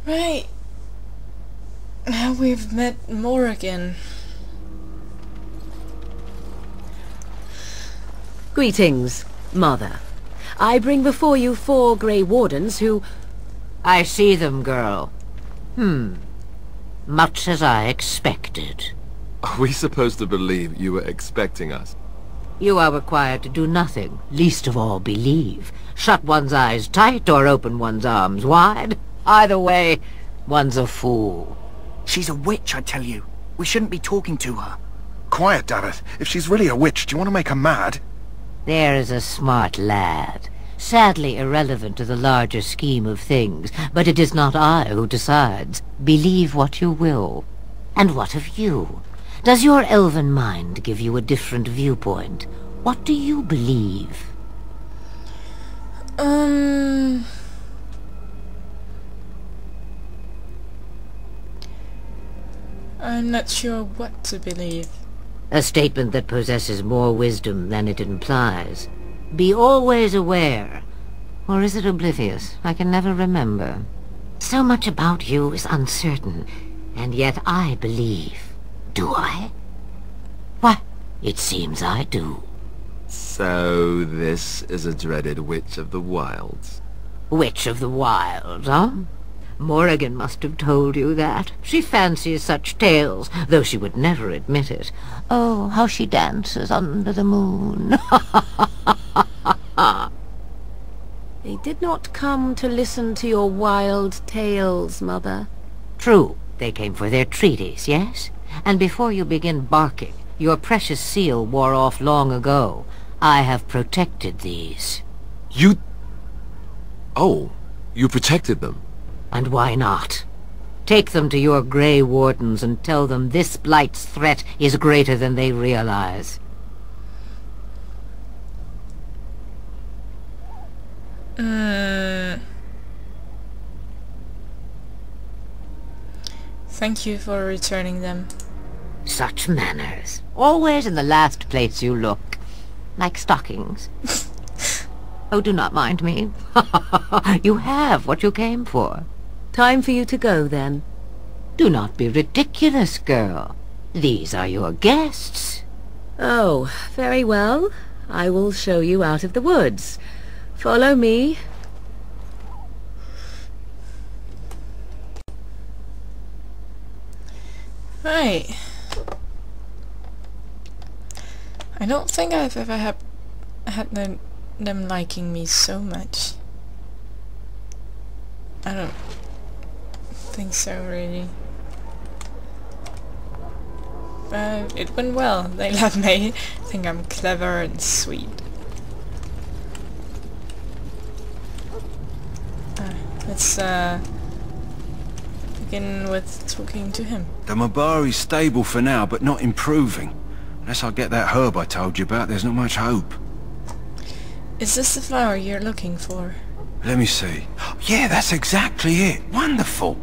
Right. Now we've met Morrigan. Greetings, Mother. I bring before you 4 Grey Wardens who... I see them, girl. Much as I expected. Are we supposed to believe you were expecting us? You are required to do nothing, least of all believe. Shut one's eyes tight or open one's arms wide. Either way, one's a fool. She's a witch, I tell you. We shouldn't be talking to her. Quiet, Dareth. If she's really a witch, do you want to make her mad? There is a smart lad. Sadly irrelevant to the larger scheme of things, but it is not I who decides. Believe what you will. And what of you? Does your elven mind give you a different viewpoint? What do you believe? I'm not sure what to believe. A statement that possesses more wisdom than it implies. Be always aware. Or is it oblivious? I can never remember. So much about you is uncertain, and yet I believe. Do I? Why, it seems I do. So this is a dreaded Witch of the Wilds. Witch of the Wilds, huh? Morrigan must have told you that. She fancies such tales, though she would never admit it. Oh, how she dances under the moon. They did not come to listen to your wild tales, Mother. True, they came for their treaties, yes? And before you begin barking, your precious seal wore off long ago. I have protected these. You... Oh, you protected them. And why not? Take them to your Grey Wardens and tell them this blight's threat is greater than they realize. Thank you for returning them. Such manners. Always in the last place you look. Like stockings. Oh, do not mind me. You have what you came for. Time for you to go, then. Do not be ridiculous, girl. These are your guests. Oh, very well. I will show you out of the woods. Follow me. Right. I don't think I've ever had them liking me so much. I don't think so, really. It went well. They love me. Think I'm clever and sweet. Let's begin with talking to him. The Mabari's stable for now, but not improving. Unless I get that herb I told you about, there's not much hope. Is this the flower you're looking for? Let me see. Yeah, that's exactly it. Wonderful.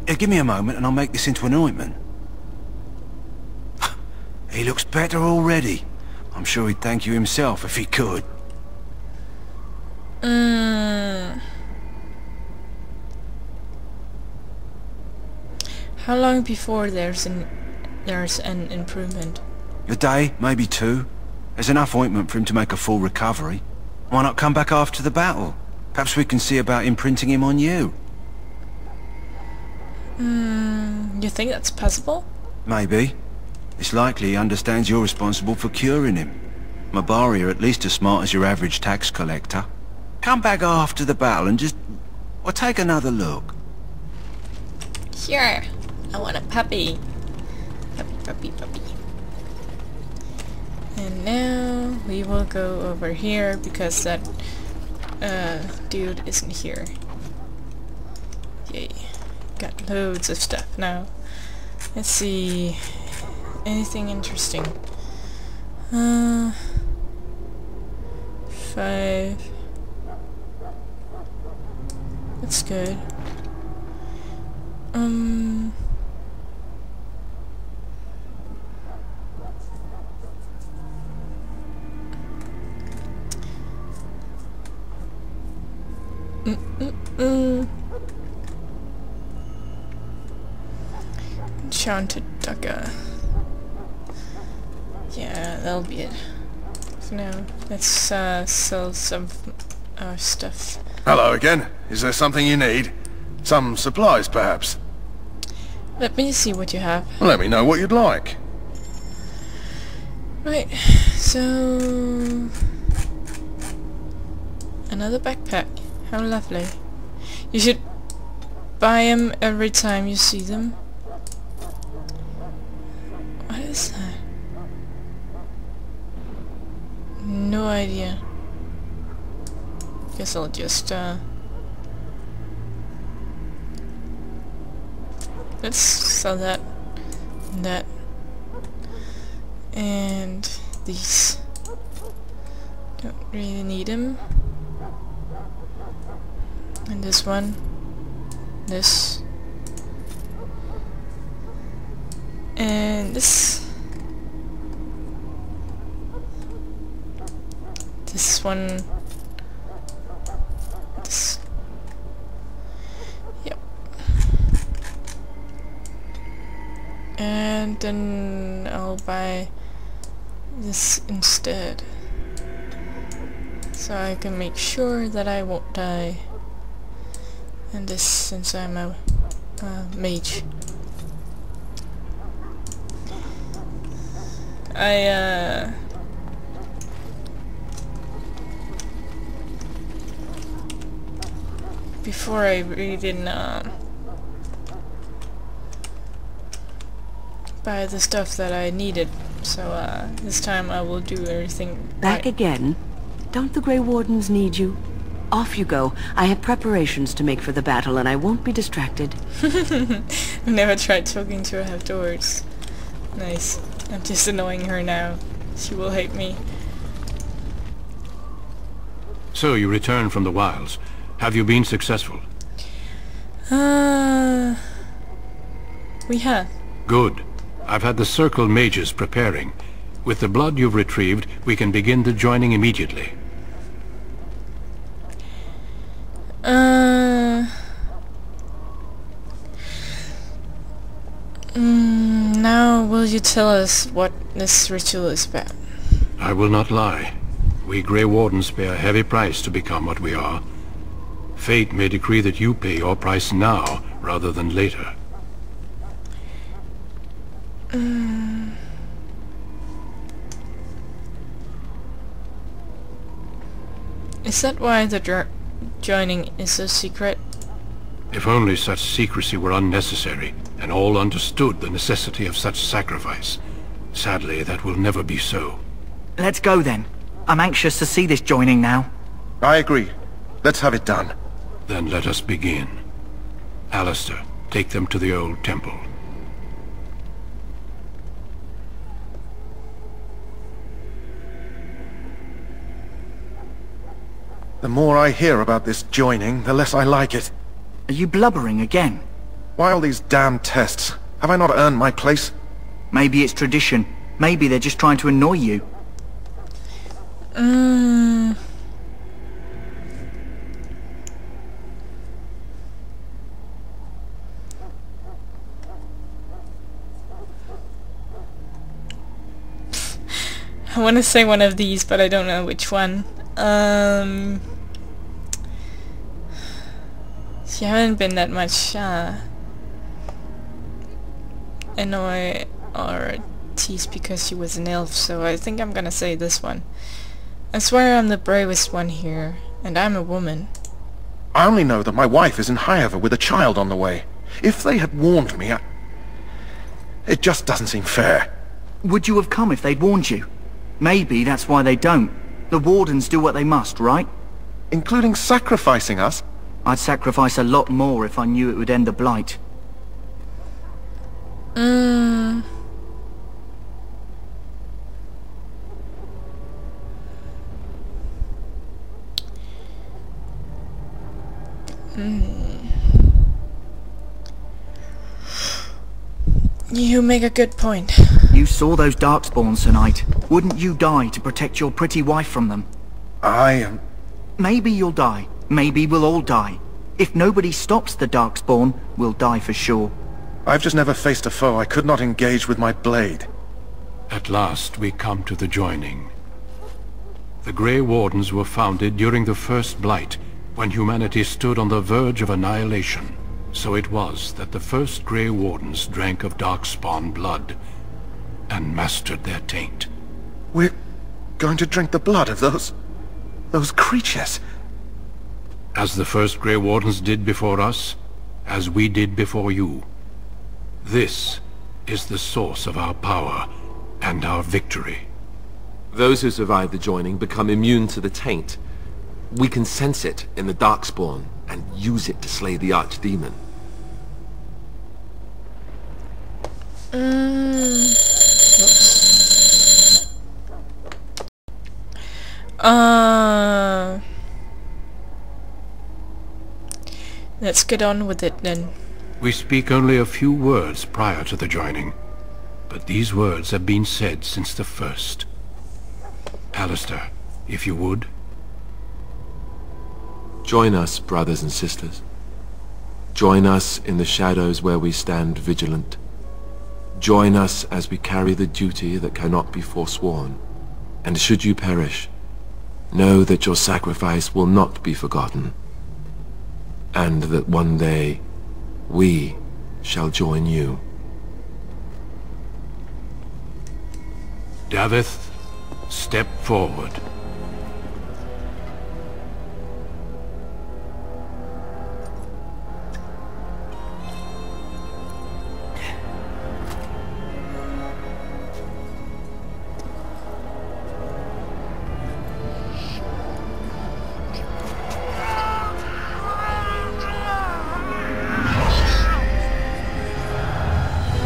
Give me a moment and I'll make this into an ointment. He looks better already. I'm sure he'd thank you himself if he could. How long before there's an improvement? A day, maybe 2. There's enough ointment for him to make a full recovery. Why not come back after the battle? Perhaps we can see about imprinting him on you. You think that's possible? Maybe. It's likely he understands you're responsible for curing him. Mabari are at least as smart as your average tax collector. Come back after the battle and just... or take another look. Sure. I want a puppy. Puppy. And now we will go over here because that dude isn't here. Yay. Got loads of stuff now. Let's see. Anything interesting? 5. That's good. Enchanted dagger. Yeah, that'll be it. For now, let's sell some of our stuff. Hello again. Is there something you need? Some supplies, perhaps? Let me see what you have. Let me know what you'd like. Right, so... another backpack. How lovely. You should buy them every time you see them. What is that? No idea. Guess I'll just let's sell that and that and these. Don't really need them. And this one, this, and this. This one. This. Yep. And then I'll buy this instead. So I can make sure that I won't die. And this, since I'm a mage. Before I really didn't buy the stuff that I needed, so this time I will do everything Back right. again? Don't the Grey Wardens need you? Off you go. I have preparations to make for the battle and I won't be distracted. I've never tried talking to her afterwards. Nice. I'm just annoying her now. She will hate me. So you return from the wilds. Have you been successful? We have. Good. I've had the Circle mages preparing. With the blood you've retrieved, we can begin the joining immediately. Now will you tell us what this ritual is about? I will not lie. We Grey Wardens pay a heavy price to become what we are. Fate may decree that you pay your price now, rather than later. Is that why the joining is so secret? If only such secrecy were unnecessary, and all understood the necessity of such sacrifice. Sadly, that will never be so. Let's go then. I'm anxious to see this joining now. I agree. Let's have it done. Then let us begin. Alistair, take them to the old temple. The more I hear about this joining, the less I like it. Are you blubbering again? Why all these damn tests? Have I not earned my place? Maybe it's tradition. Maybe they're just trying to annoy you. I want to say one of these, but I don't know which one. She haven't been that much annoy or teased because she was an elf, so I think I'm gonna say this one. I swear I'm the bravest one here, and I'm a woman. I only know that my wife is in Highever with a child on the way. If they had warned me, it just doesn't seem fair. Would you have come if they'd warned you? Maybe that's why they don't. The Wardens do what they must, right? Including sacrificing us? I'd sacrifice a lot more if I knew it would end the Blight. You make a good point. You saw those Darkspawns tonight. Wouldn't you die to protect your pretty wife from them? Maybe you'll die. Maybe we'll all die. If nobody stops the Darkspawn, we'll die for sure. I've just never faced a foe I could not engage with my blade. At last we come to the joining. The Grey Wardens were founded during the First Blight, when humanity stood on the verge of annihilation. So it was that the first Grey Wardens drank of Darkspawn blood, and mastered their taint. We're going to drink the blood of those creatures. As the first Grey Wardens did before us, as we did before you. This is the source of our power and our victory. Those who survive the joining become immune to the taint. We can sense it in the Darkspawn and use it to slay the Archdemon. Let's get on with it then. We speak only a few words prior to the joining, but these words have been said since the first. Alistair, if you would. Join us, brothers and sisters. Join us in the shadows where we stand vigilant. Join us as we carry the duty that cannot be forsworn. And should you perish, know that your sacrifice will not be forgotten, and that one day we shall join you. Davith, step forward.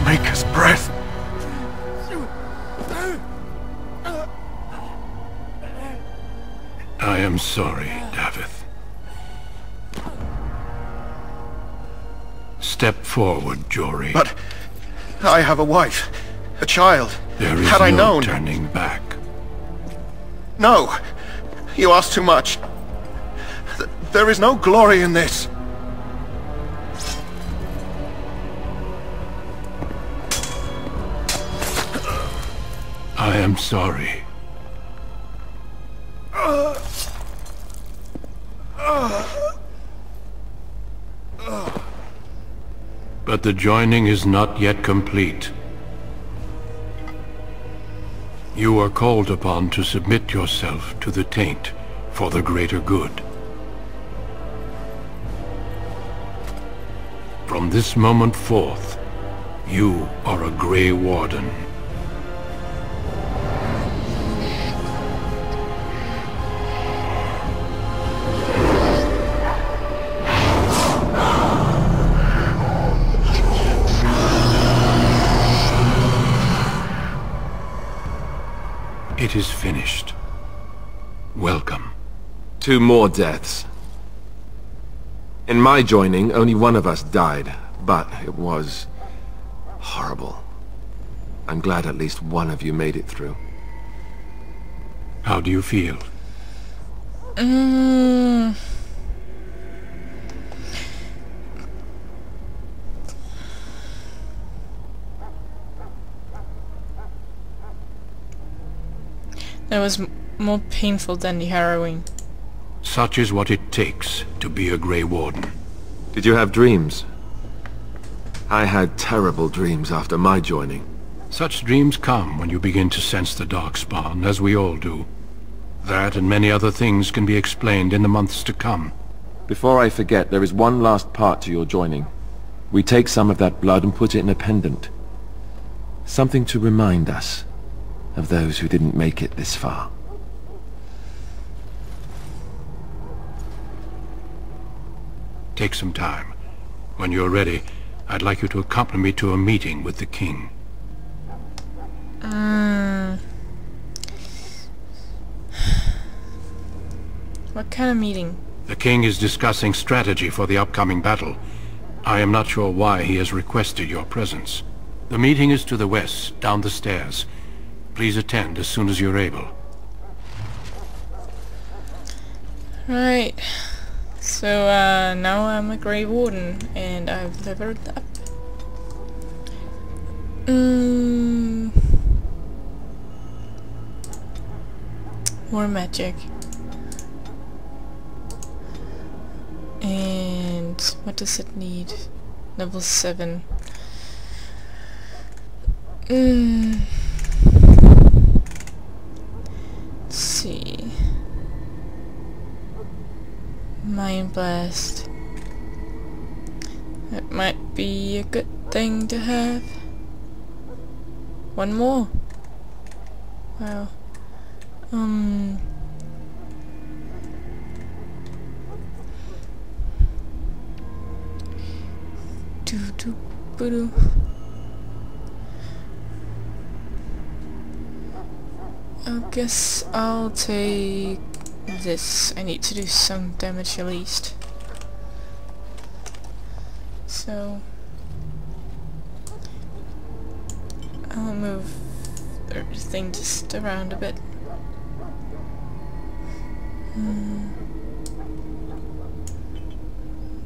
Maker's breath. I am sorry, Davith. Step forward, Jory. But I have a wife, a child. There is Had I no known... turning back. No! You ask too much. There is no glory in this. I am sorry. But the joining is not yet complete. You are called upon to submit yourself to the taint for the greater good. From this moment forth, you are a Grey Warden. It is finished. Welcome. 2 more deaths. In my joining, only one of us died, but it was horrible. I'm glad at least one of you made it through. How do you feel? That was more painful than the harrowing. Such is what it takes to be a Grey Warden. Did you have dreams? I had terrible dreams after my joining. Such dreams come when you begin to sense the Darkspawn, as we all do. That and many other things can be explained in the months to come. Before I forget, there is one last part to your joining. We take some of that blood and put it in a pendant. Something to remind us of those who didn't make it this far. Take some time. When you're ready, I'd like you to accompany me to a meeting with the king. What kind of meeting? The king is discussing strategy for the upcoming battle. I am not sure why he has requested your presence. The meeting is to the west, down the stairs. Please attend as soon as you're able. Right. So, now I'm a Grey Warden, and I've leveled up. More magic. And what does it need? Level 7. Let's see. Mind Blast. That might be a good thing to have. One more. Wow. I guess I'll take this. I need to do some damage at least. So I'll move everything just around a bit. And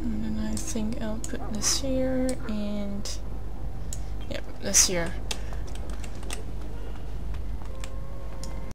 then I think I'll put this here and yep, this here.